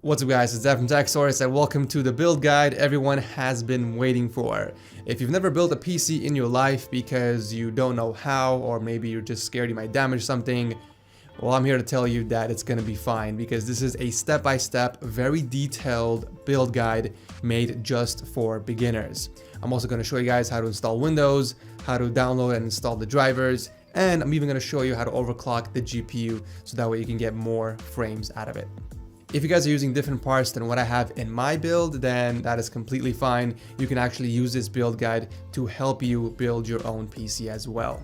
What's up guys, it's Zach from TechSource and welcome to the build guide everyone has been waiting for. If you've never built a PC in your life because you don't know how, or maybe you're just scared you might damage something, well, I'm here to tell you that it's gonna be fine because this is a step-by-step, very detailed build guide made just for beginners. I'm also gonna show you guys how to install Windows, how to download and install the drivers, and I'm even gonna show you how to overclock the GPU so that way you can get more frames out of it. If you guys are using different parts than what I have in my build, then that is completely fine. You can actually use this build guide to help you build your own PC as well.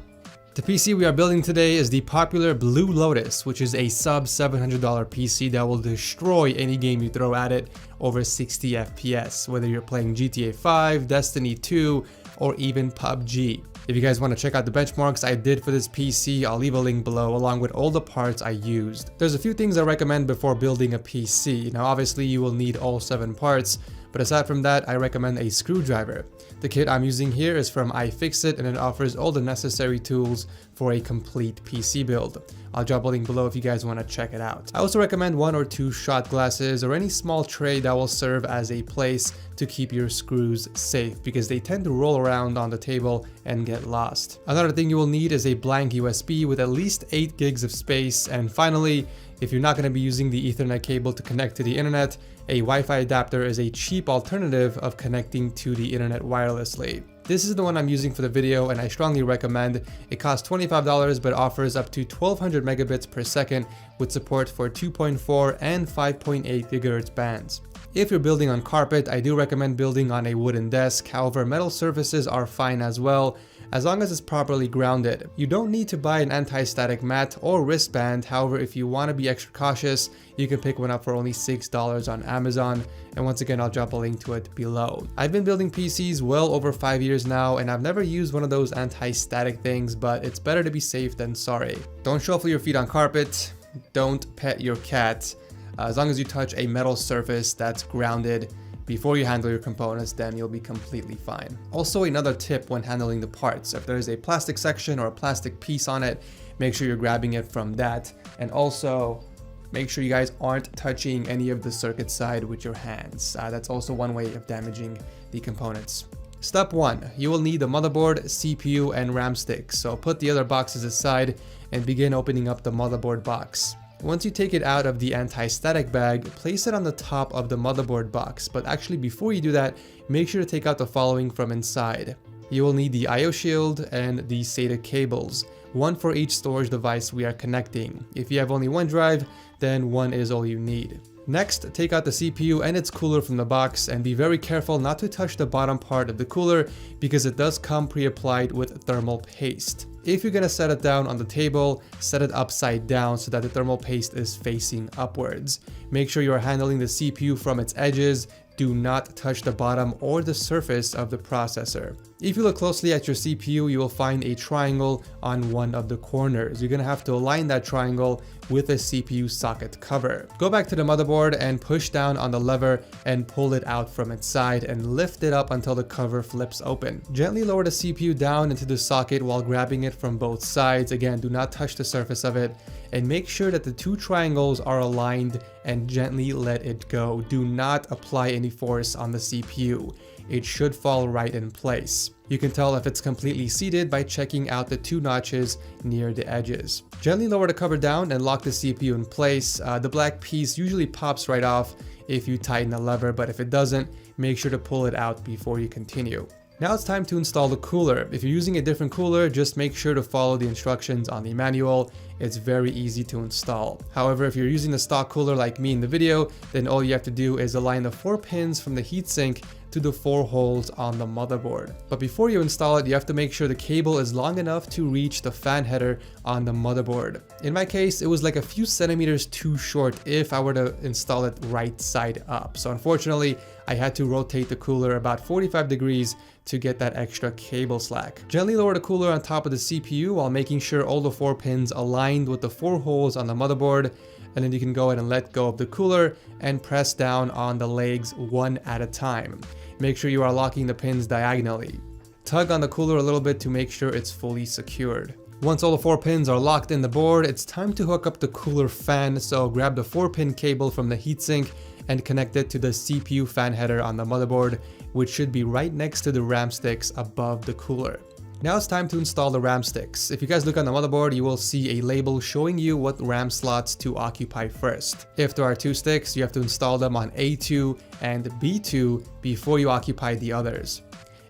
The PC we are building today is the popular Blue Lotus, which is a sub $700 PC that will destroy any game you throw at it over 60 FPS, whether you're playing GTA 5, Destiny 2, or even PUBG. If you guys want to check out the benchmarks I did for this PC, I'll leave a link below along with all the parts I used. There's a few things I recommend before building a PC. Now obviously you will need all 7 parts, but aside from that I recommend a screwdriver. The kit I'm using here is from iFixit and it offers all the necessary tools for a complete PC build. I'll drop a link below if you guys want to check it out. I also recommend 1 or 2 shot glasses or any small tray that will serve as a place to keep your screws safe because they tend to roll around on the table and get lost. Another thing you will need is a blank USB with at least 8 gigs of space, and finally, if you're not going to be using the Ethernet cable to connect to the internet, a Wi-Fi adapter is a cheap alternative of connecting to the internet wirelessly. This is the one I'm using for the video and I strongly recommend. It costs $25 but offers up to 1200 megabits per second with support for 2.4 and 5.8 gigahertz bands. If you're building on carpet, I do recommend building on a wooden desk. However, metal surfaces are fine as well, as long as it's properly grounded. You don't need to buy an anti-static mat or wristband. However, if you want to be extra cautious, you can pick one up for only $6 on Amazon. And once again, I'll drop a link to it below. I've been building PCs well over 5 years now, and I've never used one of those anti-static things, but it's better to be safe than sorry. Don't shuffle your feet on carpet. Don't pet your cat. As long as you touch a metal surface that's grounded before you handle your components, then you'll be completely fine. Also, another tip when handling the parts, if there's a plastic section or a plastic piece on it, make sure you're grabbing it from that. And also, make sure you guys aren't touching any of the circuit side with your hands. That's also one way of damaging the components. Step 1, you will need the motherboard, CPU, and RAM sticks. So put the other boxes aside and begin opening up the motherboard box. Once you take it out of the anti-static bag, place it on the top of the motherboard box, but actually before you do that, make sure to take out the following from inside. You will need the I/O shield and the SATA cables, one for each storage device we are connecting. If you have only one drive, then one is all you need. Next, take out the CPU and its cooler from the box and be very careful not to touch the bottom part of the cooler because it does come pre-applied with thermal paste. If you're gonna set it down on the table, set it upside down so that the thermal paste is facing upwards. Make sure you are handling the CPU from its edges. Do not touch the bottom or the surface of the processor. If you look closely at your CPU, you will find a triangle on one of the corners. You're gonna have to align that triangle with a CPU socket cover. Go back to the motherboard and push down on the lever and pull it out from its side and lift it up until the cover flips open. Gently lower the CPU down into the socket while grabbing it from both sides. Again, do not touch the surface of it, and make sure that the 2 triangles are aligned and gently let it go. Do not apply any force on the CPU. It should fall right in place. You can tell if it's completely seated by checking out the 2 notches near the edges. Gently lower the cover down and lock the CPU in place. The black piece usually pops right off if you tighten the lever, but if it doesn't, make sure to pull it out before you continue. Now it's time to install the cooler. If you're using a different cooler, just make sure to follow the instructions on the manual. It's very easy to install. However, if you're using the stock cooler like me in the video, then all you have to do is align the 4 pins from the heatsink to the 4 holes on the motherboard. But before you install it, you have to make sure the cable is long enough to reach the fan header on the motherboard. In my case, it was like a few centimeters too short if I were to install it right side up. So unfortunately, I had to rotate the cooler about 45 degrees to get that extra cable slack. Gently lower the cooler on top of the CPU while making sure all the 4 pins aligned with the 4 holes on the motherboard, and then you can go ahead and let go of the cooler and press down on the legs one at a time. Make sure you are locking the pins diagonally. Tug on the cooler a little bit to make sure it's fully secured. Once all the 4 pins are locked in the board, it's time to hook up the cooler fan, so grab the 4-pin cable from the heatsink and connect it to the CPU fan header on the motherboard, which should be right next to the RAM sticks above the cooler. Now it's time to install the RAM sticks. If you guys look on the motherboard, you will see a label showing you what RAM slots to occupy first. If there are 2 sticks, you have to install them on A2 and B2 before you occupy the others.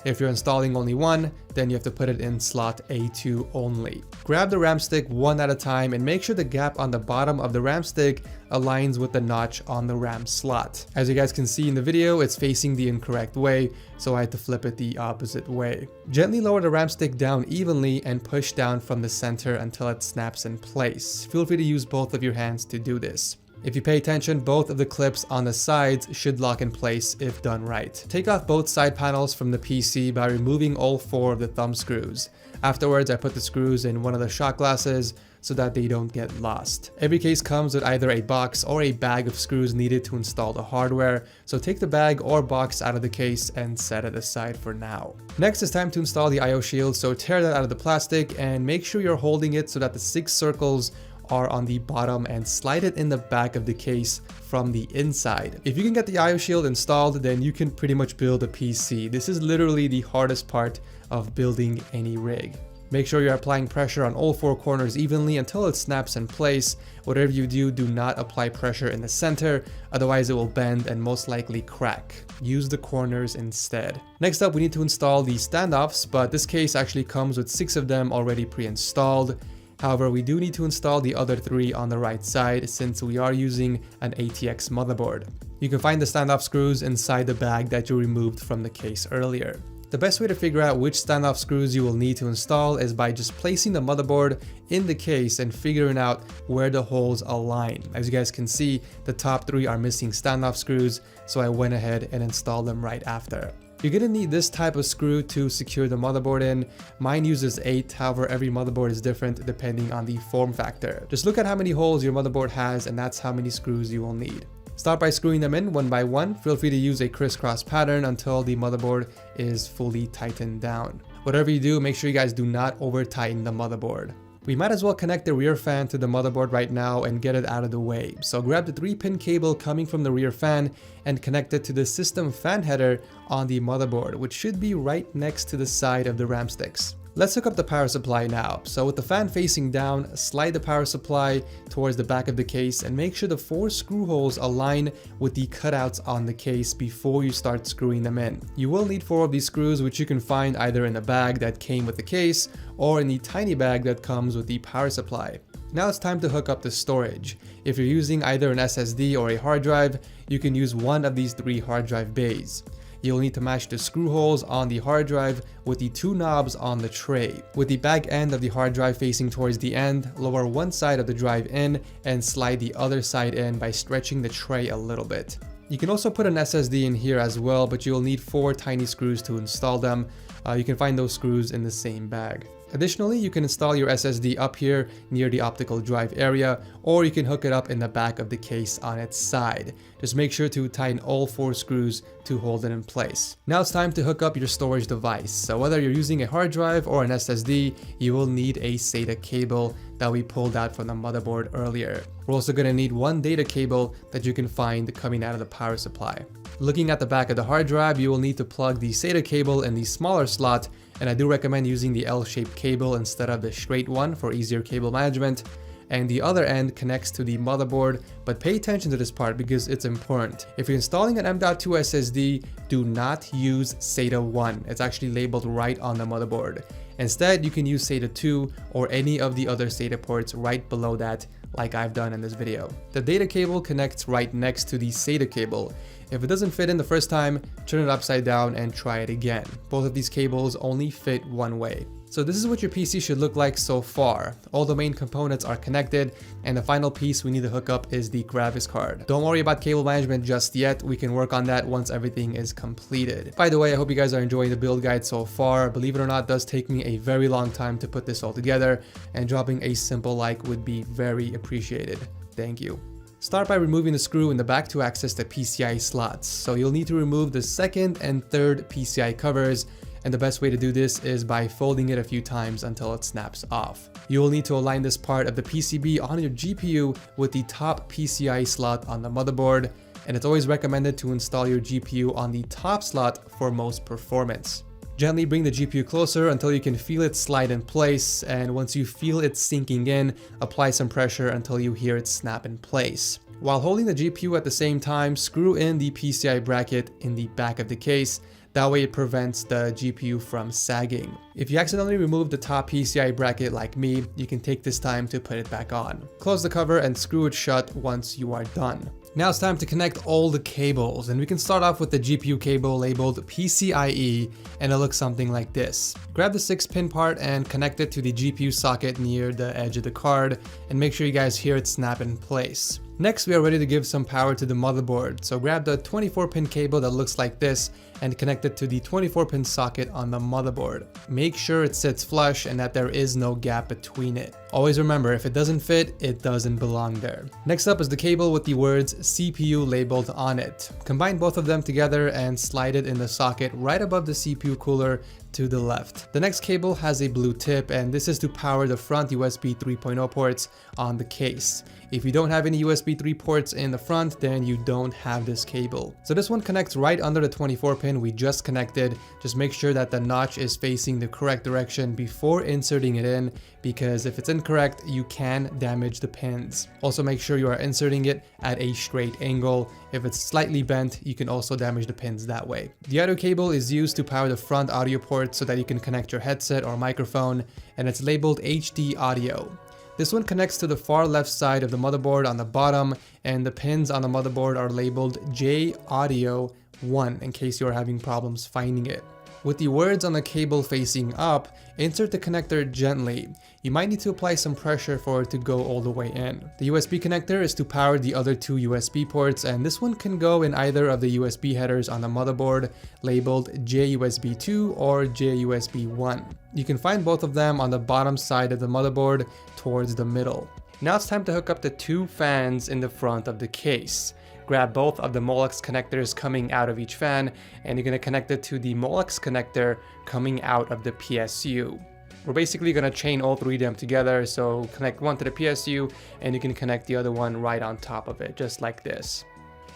If you're installing only one, then you have to put it in slot A2 only. Grab the RAM stick one at a time and make sure the gap on the bottom of the RAM stick aligns with the notch on the RAM slot. As you guys can see in the video, it's facing the incorrect way, so I had to flip it the opposite way. Gently lower the RAM stick down evenly and push down from the center until it snaps in place. Feel free to use both of your hands to do this. If you pay attention, both of the clips on the sides should lock in place if done right. Take off both side panels from the PC by removing all 4 of the thumb screws. Afterwards, I put the screws in one of the shot glasses so that they don't get lost. Every case comes with either a box or a bag of screws needed to install the hardware, so take the bag or box out of the case and set it aside for now. Next, it's time to install the IO shield, so tear that out of the plastic and make sure you're holding it so that the 6 circles are on the bottom and slide it in the back of the case from the inside. If you can get the IO shield installed, then you can pretty much build a PC. This is literally the hardest part of building any rig. Make sure you're applying pressure on all 4 corners evenly until it snaps in place. Whatever you do, do not apply pressure in the center, otherwise it will bend and most likely crack. Use the corners instead. Next up, we need to install the standoffs, but this case actually comes with 6 of them already pre-installed. However, we do need to install the other 3 on the right side since we are using an ATX motherboard. You can find the standoff screws inside the bag that you removed from the case earlier. The best way to figure out which standoff screws you will need to install is by just placing the motherboard in the case and figuring out where the holes align. As you guys can see, the top 3 are missing standoff screws, so I went ahead and installed them right after. You're gonna need this type of screw to secure the motherboard in. Mine uses 8, however every motherboard is different depending on the form factor. Just look at how many holes your motherboard has and that's how many screws you will need. Start by screwing them in one by one. Feel free to use a crisscross pattern until the motherboard is fully tightened down. Whatever you do, make sure you guys do not over tighten the motherboard. We might as well connect the rear fan to the motherboard right now and get it out of the way. So grab the 3-pin cable coming from the rear fan and connect it to the system fan header on the motherboard, which should be right next to the side of the RAM sticks. Let's hook up the power supply now. So with the fan facing down, slide the power supply towards the back of the case and make sure the 4 screw holes align with the cutouts on the case before you start screwing them in. You will need 4 of these screws, which you can find either in the bag that came with the case or in the tiny bag that comes with the power supply. Now it's time to hook up the storage. If you're using either an SSD or a hard drive, you can use one of these 3 hard drive bays. You'll need to match the screw holes on the hard drive with the 2 knobs on the tray. With the back end of the hard drive facing towards the end, lower one side of the drive in and slide the other side in by stretching the tray a little bit. You can also put an SSD in here as well, but you'll need 4 tiny screws to install them. You can find those screws in the same bag. Additionally, you can install your SSD up here near the optical drive area, or you can hook it up in the back of the case on its side. Just make sure to tighten all 4 screws to hold it in place. Now it's time to hook up your storage device. So whether you're using a hard drive or an SSD, you will need a SATA cable that we pulled out from the motherboard earlier. We're also going to need 1 data cable that you can find coming out of the power supply. Looking at the back of the hard drive, you will need to plug the SATA cable in the smaller slot, and I do recommend using the L-shaped cable instead of the straight one for easier cable management. And the other end connects to the motherboard, but pay attention to this part because it's important. If you're installing an M.2 SSD, do not use SATA 1. It's actually labeled right on the motherboard. Instead, you can use SATA 2 or any of the other SATA ports right below that, like I've done in this video. The data cable connects right next to the SATA cable. If it doesn't fit in the first time, turn it upside down and try it again. Both of these cables only fit one way. So this is what your PC should look like so far. All the main components are connected, and the final piece we need to hook up is the graphics card. Don't worry about cable management just yet. We can work on that once everything is completed. By the way, I hope you guys are enjoying the build guide so far. Believe it or not, it does take me a very long time to put this all together, and dropping a simple like would be very appreciated. Thank you. Start by removing the screw in the back to access the PCI slots. So you'll need to remove the second and third PCI covers, and the best way to do this is by folding it a few times until it snaps off. You will need to align this part of the PCB on your GPU with the top PCI slot on the motherboard. and it's always recommended to install your GPU on the top slot for most performance. Gently bring the GPU closer until you can feel it slide in place, and once you feel it sinking in, apply some pressure until you hear it snap in place. While holding the GPU at the same time, screw in the PCI bracket in the back of the case. That way it prevents the GPU from sagging. If you accidentally remove the top PCI bracket like me, you can take this time to put it back on. Close the cover and screw it shut once you are done. Now it's time to connect all the cables, and we can start off with the GPU cable labeled PCIe, and it looks something like this. Grab the 6-pin part and connect it to the GPU socket near the edge of the card, and make sure you guys hear it snap in place. Next, we are ready to give some power to the motherboard, so grab the 24-pin cable that looks like this and connect it to the 24-pin socket on the motherboard. Make sure it sits flush and that there is no gap between it. Always remember, if it doesn't fit, it doesn't belong there. Next up is the cable with the words CPU labeled on it. Combine both of them together and slide it in the socket right above the CPU cooler to the left. The next cable has a blue tip, and this is to power the front USB 3.0 ports on the case. If you don't have any USB 3 ports in the front, then you don't have this cable. So this one connects right under the 24-pin we just connected. Just make sure that the notch is facing the correct direction before inserting it in, because if it's incorrect, you can damage the pins. Also make sure you are inserting it at a straight angle. If it's slightly bent, you can also damage the pins that way. The audio cable is used to power the front audio port so that you can connect your headset or microphone, and it's labeled HD audio. This one connects to the far left side of the motherboard on the bottom, and the pins on the motherboard are labeled J Audio 1 in case you are having problems finding it. With the words on the cable facing up, insert the connector gently. You might need to apply some pressure for it to go all the way in. The USB connector is to power the other two USB ports, and this one can go in either of the USB headers on the motherboard labeled JUSB 2 or JUSB 1. You can find both of them on the bottom side of the motherboard towards the middle. Now it's time to hook up the two fans in the front of the case. Grab both of the Molex connectors coming out of each fan, and you're going to connect it to the Molex connector coming out of the PSU. We're basically going to chain all three of them together, so connect one to the PSU and you can connect the other one right on top of it, just like this.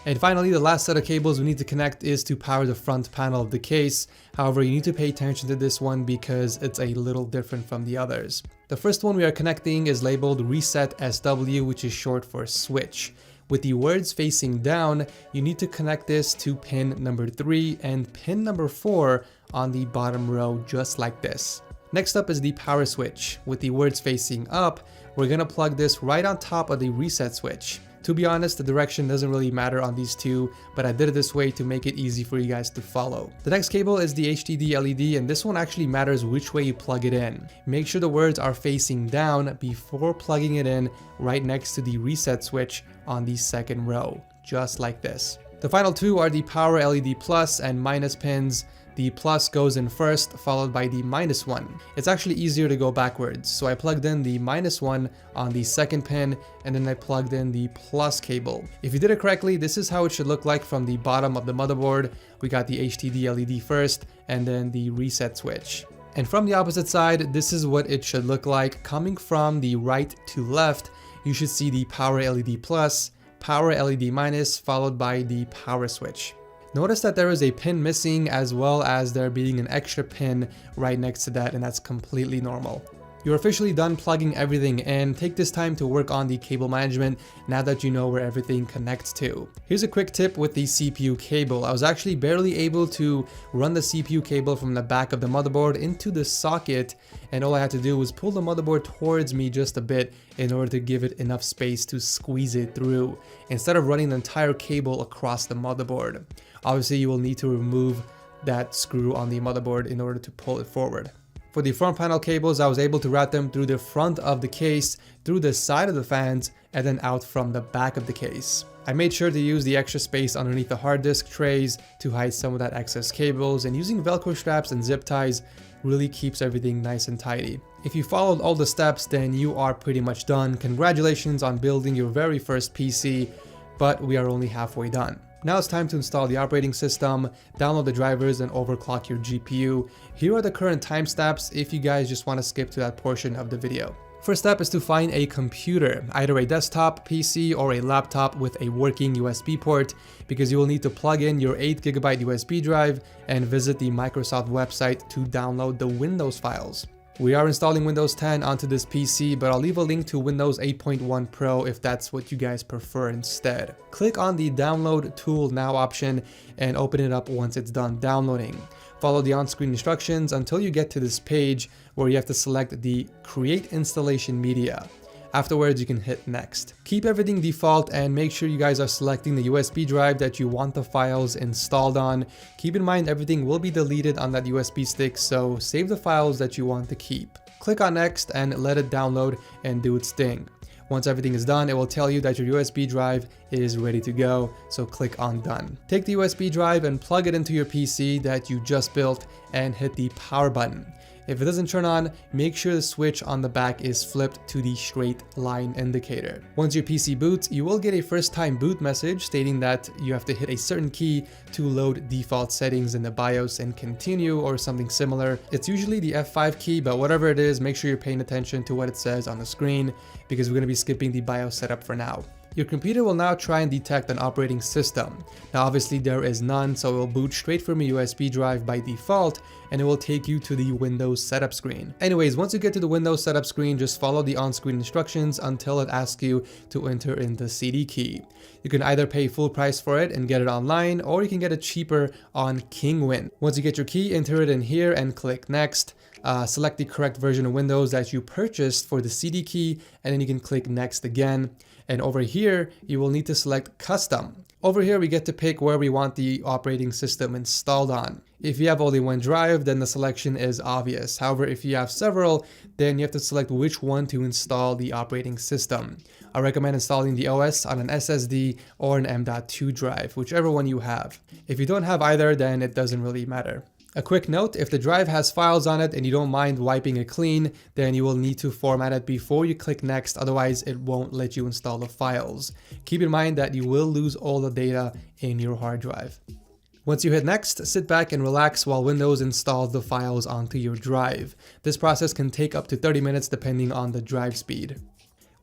And finally, the last set of cables we need to connect is to power the front panel of the case. However, you need to pay attention to this one because it's a little different from the others. The first one we are connecting is labeled Reset SW, which is short for switch. With the words facing down, you need to connect this to pin number 3 and pin number 4 on the bottom row, just like this. Next up is the power switch. With the words facing up, we're gonna plug this right on top of the reset switch. To be honest, the direction doesn't really matter on these two, but I did it this way to make it easy for you guys to follow. The next cable is the HDD LED, and this one actually matters which way you plug it in. Make sure the words are facing down before plugging it in right next to the reset switch on the second row, just like this. The final two are the power LED plus and minus pins. The plus goes in first, followed by the minus one. It's actually easier to go backwards, so I plugged in the minus one on the second pin, and then I plugged in the plus cable. If you did it correctly, this is how it should look like from the bottom of the motherboard. We got the HDD LED first, and then the reset switch. And from the opposite side, this is what it should look like. Coming from the right to left, you should see the power LED plus, power LED minus, followed by the power switch. Notice that there is a pin missing, as well as there being an extra pin right next to that, and that's completely normal. You're officially done plugging everything in. Take this time to work on the cable management now that you know where everything connects to. Here's a quick tip with the CPU cable. I was actually barely able to run the CPU cable from the back of the motherboard into the socket, and all I had to do was pull the motherboard towards me just a bit in order to give it enough space to squeeze it through, instead of running the entire cable across the motherboard. Obviously, you will need to remove that screw on the motherboard in order to pull it forward. For the front panel cables, I was able to route them through the front of the case, through the side of the fans, and then out from the back of the case. I made sure to use the extra space underneath the hard disk trays to hide some of that excess cables, and using Velcro straps and zip ties really keeps everything nice and tidy. If you followed all the steps, then you are pretty much done. Congratulations on building your very first PC, but we are only halfway done. Now it's time to install the operating system, download the drivers, and overclock your GPU. Here are the current timestamps if you guys just want to skip to that portion of the video. First step is to find a computer, either a desktop, PC, or a laptop with a working USB port, because you will need to plug in your 8GB USB drive and visit the Microsoft website to download the Windows files. We are installing Windows 10 onto this PC, but I'll leave a link to Windows 8.1 Pro if that's what you guys prefer instead. Click on the Download Tool Now option and open it up once it's done downloading. Follow the on-screen instructions until you get to this page where you have to select the Create Installation Media. Afterwards, you can hit Next. Keep everything default and make sure you guys are selecting the USB drive that you want the files installed on. Keep in mind everything will be deleted on that USB stick, so save the files that you want to keep. Click on Next and let it download and do its thing. Once everything is done, it will tell you that your USB drive is ready to go, so click on Done. Take the USB drive and plug it into your PC that you just built and hit the power button. If it doesn't turn on, make sure the switch on the back is flipped to the straight line indicator. Once your PC boots, you will get a first time boot message stating that you have to hit a certain key to load default settings in the BIOS and continue or something similar. It's usually the F5 key, but whatever it is, make sure you're paying attention to what it says on the screen because we're going to be skipping the BIOS setup for now. Your computer will now try and detect an operating system. Now obviously there is none, so it will boot straight from a USB drive by default and it will take you to the Windows setup screen. Anyways, once you get to the Windows setup screen, just follow the on-screen instructions until it asks you to enter in the CD key. You can either pay full price for it and get it online, or you can get it cheaper on Kingwin. Once you get your key, enter it in here and click Next. Select the correct version of Windows that you purchased for the CD key, and then you can click Next again. And over here, you will need to select Custom. Over here, we get to pick where we want the operating system installed on. If you have only one drive, then the selection is obvious. However, if you have several, then you have to select which one to install the operating system. I recommend installing the OS on an SSD or an M.2 drive, whichever one you have. If you don't have either, then it doesn't really matter. A quick note, if the drive has files on it and you don't mind wiping it clean, then you will need to format it before you click Next, otherwise it won't let you install the files. Keep in mind that you will lose all the data in your hard drive. Once you hit Next, sit back and relax while Windows installs the files onto your drive. This process can take up to 30 minutes depending on the drive speed.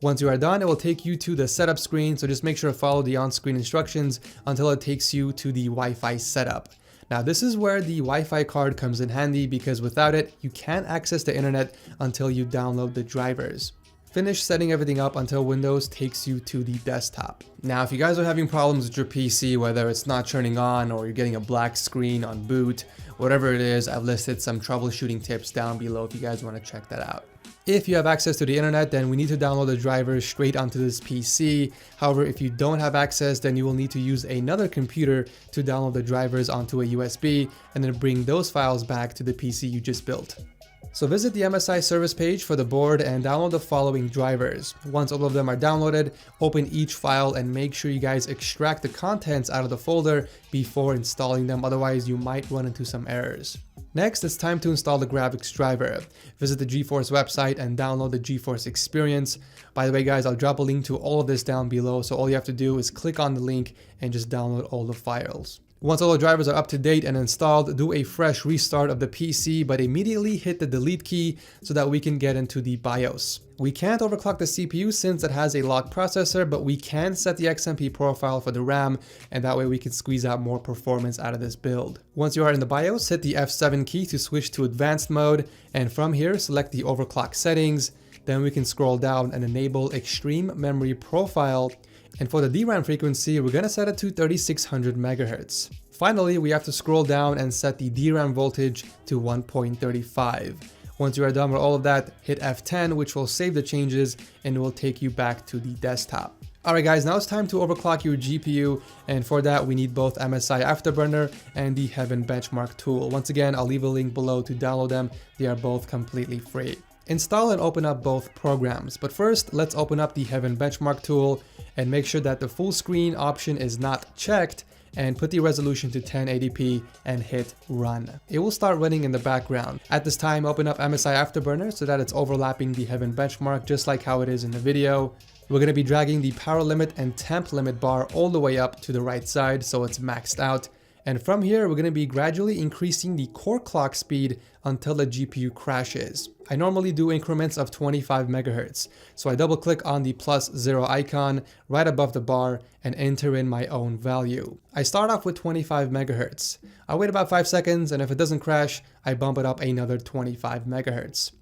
Once you are done, it will take you to the setup screen, so just make sure to follow the on-screen instructions until it takes you to the Wi-Fi setup. Now this is where the Wi-Fi card comes in handy because without it, you can't access the internet until you download the drivers. Finish setting everything up until Windows takes you to the desktop. Now if you guys are having problems with your PC, whether it's not turning on or you're getting a black screen on boot, whatever it is, I've listed some troubleshooting tips down below if you guys want to check that out. If you have access to the internet, then we need to download the drivers straight onto this PC. However, if you don't have access, then you will need to use another computer to download the drivers onto a USB and then bring those files back to the PC you just built. So visit the MSI service page for the board and download the following drivers. Once all of them are downloaded, open each file and make sure you guys extract the contents out of the folder before installing them, otherwise you might run into some errors. Next, it's time to install the graphics driver. Visit the GeForce website and download the GeForce Experience. By the way guys, I'll drop a link to all of this down below, so all you have to do is click on the link and just download all the files. Once all the drivers are up to date and installed, do a fresh restart of the PC, but immediately hit the delete key so that we can get into the BIOS. We can't overclock the CPU since it has a locked processor, but we can set the XMP profile for the RAM, and that way we can squeeze out more performance out of this build. Once you are in the BIOS, hit the F7 key to switch to advanced mode, and from here select the overclock settings. Then we can scroll down and enable extreme memory profile. And for the DRAM frequency, we're gonna set it to 3600 MHz. Finally, we have to scroll down and set the DRAM voltage to 1.35. Once you are done with all of that, hit F10, which will save the changes and it will take you back to the desktop. Alright guys, now it's time to overclock your GPU, and for that we need both MSI Afterburner and the Heaven Benchmark tool. Once again, I'll leave a link below to download them. They are both completely free. Install and open up both programs, but first let's open up the Heaven Benchmark tool and make sure that the full screen option is not checked, and put the resolution to 1080p and hit run. It will start running in the background. At this time, open up MSI Afterburner so that it's overlapping the Heaven Benchmark just like how it is in the video. We're going to be dragging the power limit and temp limit bar all the way up to the right side so it's maxed out. And from here, we're going to be gradually increasing the core clock speed until the GPU crashes. I normally do increments of 25 megahertz. So I double click on the +0 icon right above the bar and enter in my own value. I start off with 25 megahertz. I wait about 5 seconds, and if it doesn't crash, I bump it up another 25 megahertz.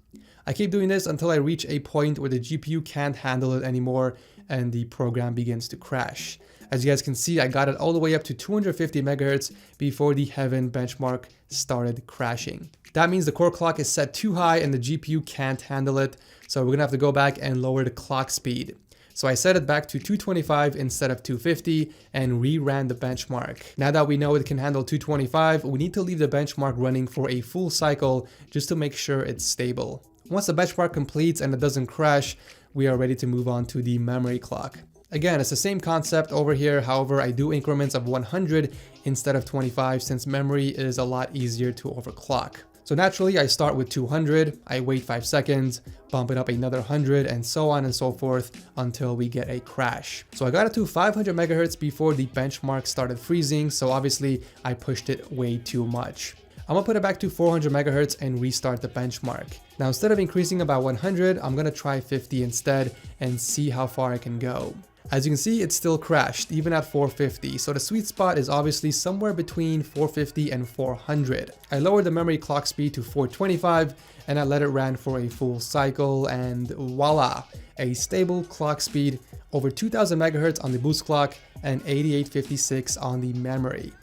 I keep doing this until I reach a point where the GPU can't handle it anymore and the program begins to crash. As you guys can see, I got it all the way up to 250 megahertz before the Heaven benchmark started crashing. That means the core clock is set too high and the GPU can't handle it, so we're gonna have to go back and lower the clock speed. So I set it back to 225 instead of 250 and reran the benchmark. Now that we know it can handle 225, we need to leave the benchmark running for a full cycle just to make sure it's stable. Once the benchmark completes and it doesn't crash, we are ready to move on to the memory clock. Again, it's the same concept over here, however, I do increments of 100 instead of 25 since memory is a lot easier to overclock. So naturally, I start with 200, I wait 5 seconds, bump it up another 100, and so on and so forth until we get a crash. So I got it to 500 megahertz before the benchmark started freezing, so obviously I pushed it way too much. I'm gonna put it back to 400 megahertz and restart the benchmark. Now instead of increasing about 100, I'm gonna try 50 instead and see how far I can go. As you can see, it still crashed, even at 450, so the sweet spot is obviously somewhere between 450 and 400. I lowered the memory clock speed to 425, and I let it run for a full cycle, and voila! A stable clock speed, over 2000 megahertz on the boost clock, and 8856 on the memory.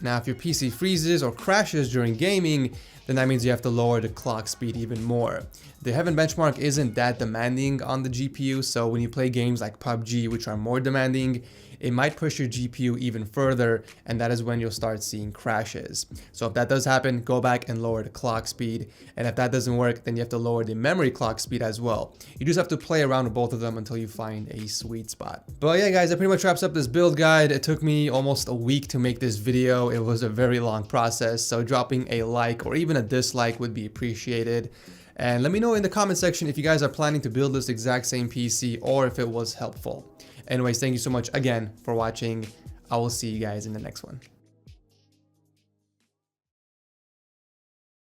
Now, if your PC freezes or crashes during gaming, then that means you have to lower the clock speed even more. The Heaven benchmark isn't that demanding on the GPU, so when you play games like PUBG, which are more demanding, it might push your GPU even further, and that is when you'll start seeing crashes. So if that does happen, go back and lower the clock speed, and if that doesn't work, then you have to lower the memory clock speed as well. You just have to play around with both of them until you find a sweet spot. But yeah guys, that pretty much wraps up this build guide. It took me almost a week to make this video. It was a very long process, so dropping a like or even a dislike would be appreciated. And let me know in the comment section if you guys are planning to build this exact same PC or if it was helpful. Anyways, thank you so much again for watching. I will see you guys in the next one.